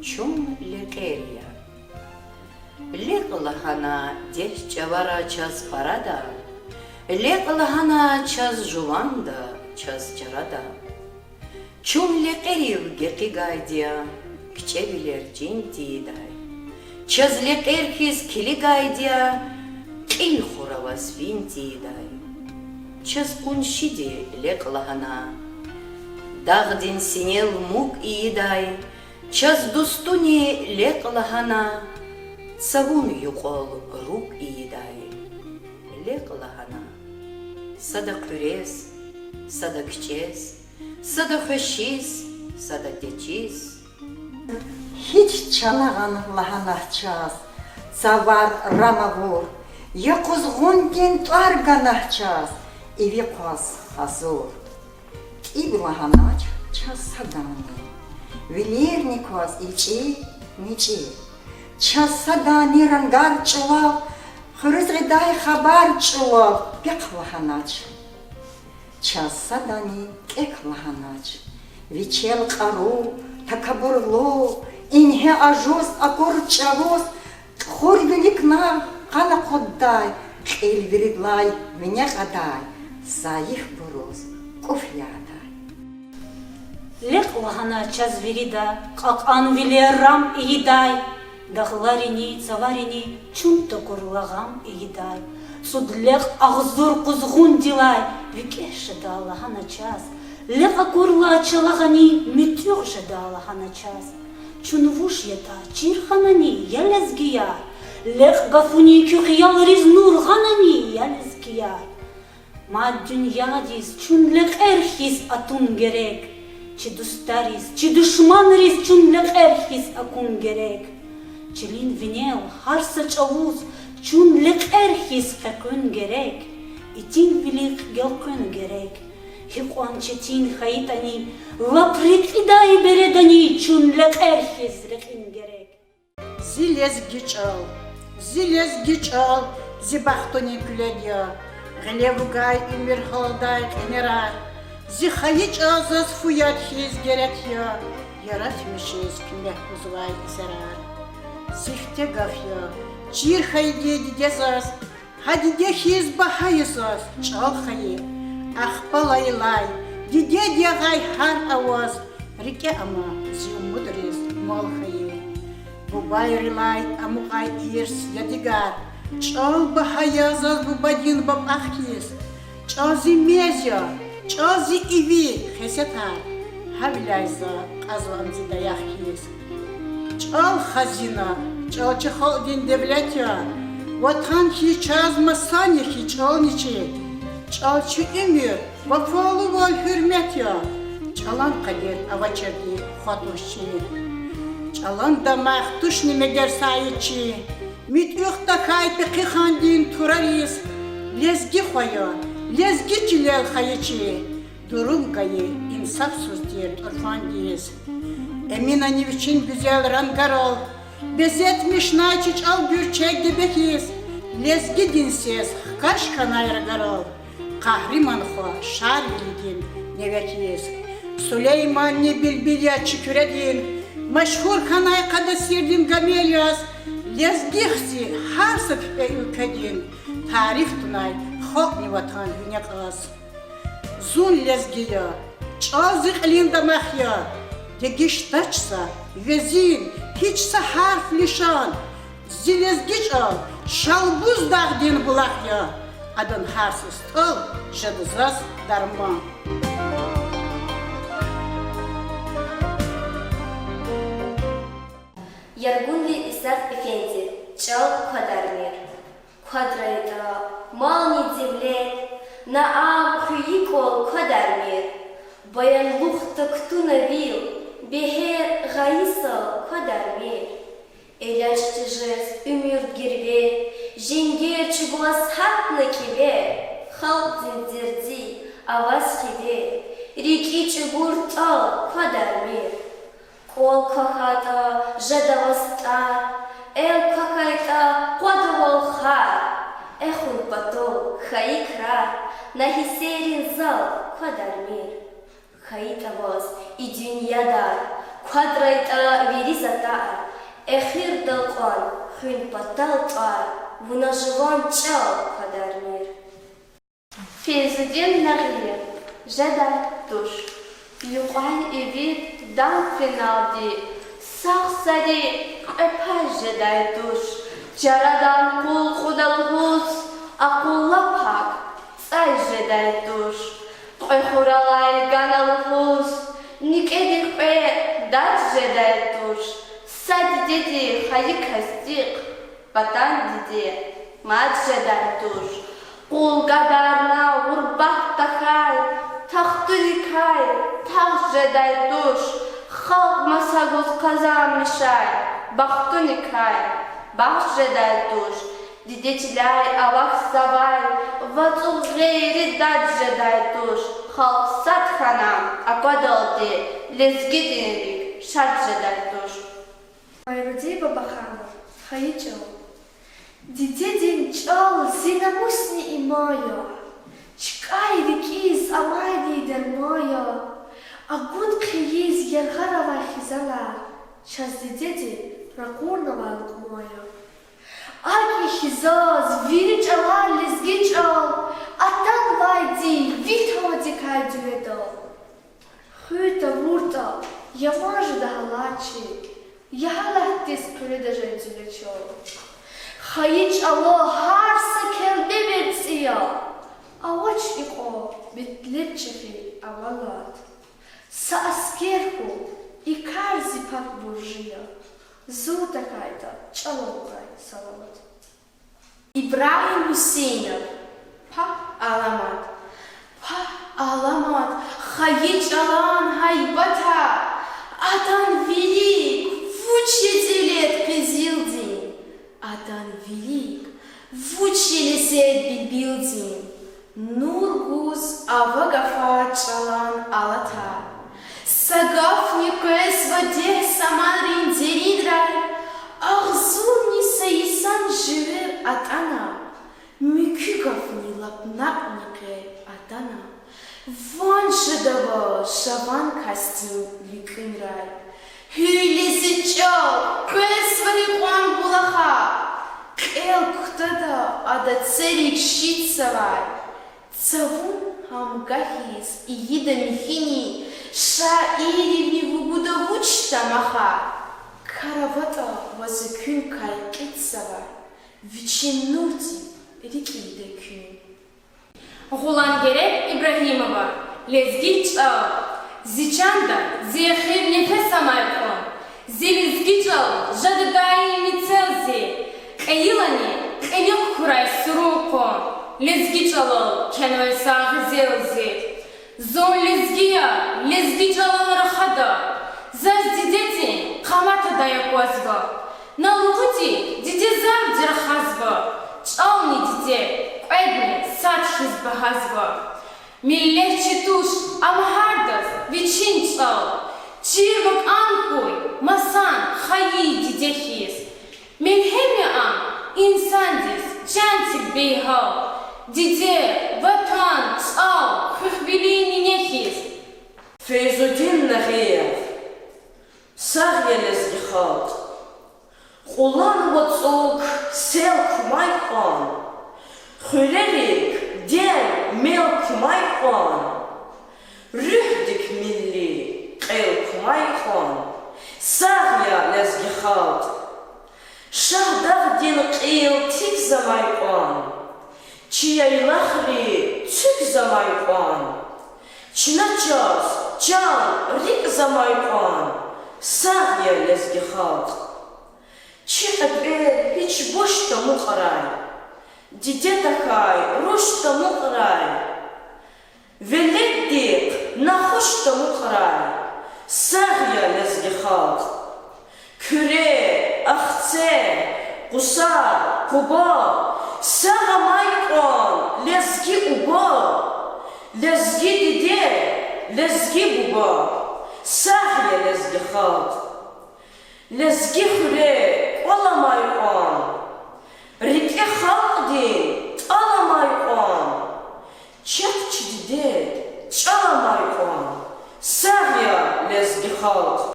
чум лекерия. Леклахана деш чавара час парада, леклахана час жуванда, час чарада. Чум лекерив гекигайдия, кчевилер джинтидай. Час лекерхис килигайдия, кильхуравас винтидай. Час куншиди леклахана, дагдин синел мук иидай. Час дустуни леклахана, цавун юқол рук иидай. Леклахана, сада күрес, сада кчес, сада хөшис, сада течис. Hiç çalağan lahana çaz, savar ramavur, yakuzgun din targanah çaz, evi kaz hazur. İb lahana çaz sadani, vilirni kaz içi, niçi. Çaz sadani rangar çuvav, hırız gıday haber çuvav, pek lahana çaz sadani ek lahana viçel karu, takaburlu, İnhe ajos akor çavos, khor velikna kana kodday, el veriglay venya qaday, zayıf buruz kofyaday. Lek lahana çaz verida, qalqan vileram iyiday, dağlarini, çavarini, çun tokurlağam iyiday. Sudlek ağzur kuzgun dilay, vikeşeda lahana çaz. Lek akurla çalağani, mütyoşeda lahana çaz. Чунвуш ята чирханани ялезгия, лех гафуни кюхял ризнур ханани ялезгия. Ма дünьядис чун лех эрхис атун gerek, чи дустарис, чи душманрис чун лех эрхис акун gerek. Чилин винел харса чавуз чун лех эрхис акун gerek, итин билик gelkun gerek. Хикуан четин хаитани, лаприт идай бередани, чун лекерхиз рекин gerek. Zilez giçal, zibахтони күләдия, гылевугай имир халдай генерал, зихаич азаз фуят хиз gerek ya, yaratmışız külah uzvay zarar. Zihte gafya, çir haydi didezaz, hadi de hiz bahayısaz, çal hayı. Ахпалайлай, диде дегай хар аваз, рике ама зиу мудрис молхае. Бубай рилай амугай ирс ядигар, чал бахаязаз бубадин баб ахкис, чал зи мезя, чал зи иви хесетар, хавиляйза казвам зи даяхкис. Чал хазина, чал чехалдин девлетя, ватан хи чаз масани хи чал ничи. Çalçı ömür, vafalı ol hürmet ya. Çalan kader avaçerdi xatuşçi. Çalan damaq tuşni meger sayıçı. Mütüqta kaytı qixandin turaris. Lezgi xoya, lezgi çilel xayıçı. Durum gayı insafsız der turfandiyiz. Emin aniviçin güzel rangarol. Bezetmiş naçiç al bürçek debekiz. Lezgi dinsiz, kaş kanayr garol. Kahriman xo şar bilgin nevekiz. Süleyman ne bilbilya çüküredin. Meşhur kanay kada sirdin gamelyaz. Lezgihsi harsık ve ülkedin. Tarih tunay xo ne vatan hünek az. Zun lezgiya, çazık elinde mahya. Degiştaçsa, vezin, hiçsa harf lişan. Zilezgiç al, şalbuz dağdin bulakya. Adın harsız tol, jadızaz darman. Yargunli İsat Efendi, çal kadarmir. Kadrayda, malni devlet, naam hüyikol kadarmir. Bayan luhta ktuna vil, beher gayisal kadarmir. Elaşçı jez ümür girve, Женгер чугуас хатна кибе, халк зиндирди, аваз кибе, рики чугур тал квадармир. Кол кахата жадавастар, эл какайта квадавал хар, эхун патол хаикрар, нахисерин зал квадармир. Хаит аваз и дюньядар, квадрайта виризата, ехир далкон, хын патал тар, вунаживон чал квадармир. Физудин нагир, жедай душ, юкай и вид дан финалди, сахсади эпай жедай душ, джарадан кул худалгуз, акулла пак, цай жедай душ, ойхуралай ганалгуз, никедих пе дат жедай душ, сад диди хаи кастик, батан диди мат жедай душ, кул гадарна урбах тахай, тахтурикай, тах жедай душ, халк масагуз казам мешай, бахтуникай, бах жедай душ, дидетиляй авах савай, вацу гейри дат жедай душ, халк садханам, аквадалти, лезгидинвик, шат жедай душ. Майрудей бабахана, хаичал. Дидедин чал зинамусни и моя, чкай викиз амайни дер моя, агун киез яргарава хизала, час дидеди ракурнава моя. Аги хизаз, вирич ала лезгич ал, атан вайди, витоди кай дюедал. Хуйта вурта, ямажу да халачи, яхалахтис кюреда жензулечал. Хаич ало харса келде верция, авач ико битлетчехи авалат. Сааскерку и карзи пак буржия, зута кайта чалокай салават. Ибрахим Хусейнов, па аламат, хаич алан хайбата, адан велик, в учителет пизилдин, адан велик, в училисет бибилдин, нургуз авагафа чалан алата, сагафникес воде самарин деринрай, Ахзурни саисан живер атана, мюкюговни лапнакнике атана, вон жедава шаван кастин ликинрай, хюйлизи чал, кэсвани куан булаха, кэл ктада ада церик шитсавай, цавун хамгахис и ида михини, ша иривни вугудавуч тамаха, Каравата was a kün kai kitsava, vichin nurti riki de kün. Гулан gerek İbrahimova, lezgiç al, zichanda, ziyahir nefes amarkon, zilizgiç al, jadadayi mitselzi, eyilani, elik kuray surukon, lezgiç al, kenvel sağı zelzi, zon lezgiya, lezgiç al rahada, zaz didetin, Камата да я козва, на луди диде завжди рахазва, чални диде, кведни садхиз багазва. Миллехчи туш, амхардас, вичин чал, чирвак анкуй, масан, хаи дидехиз. Мельхеми ам, инсандис, чантик бейхал, диде, ватан, чал, хыхвили нехиз. Фейзудин Нагиев, Сагьелес гихат, Хулан вацук сел кумайхан, Хюлерик ден мел кумайхан, Рюхдик милли кел кумайхан, Сагьелес гихат, Шахдах дин кел тик замайхан, Чияйлахри тюк замайхан, Чиначас чан рик замайхан, Сагья лезгихат, Чихабер хич бошта мухарай, Диде такай рушта мухарай, Веледдик нахушта мухарай, Сагья лезгихат, Кюре, ахце, куса, куба, Сага майкон, лезги уба, Лезги диде, лезги буба, Сахья лезгихат, лезги хуре, оламайкон, Рике халдин, таламайкон, Чакчи диде, чаламайкон, Сахья лезгихат.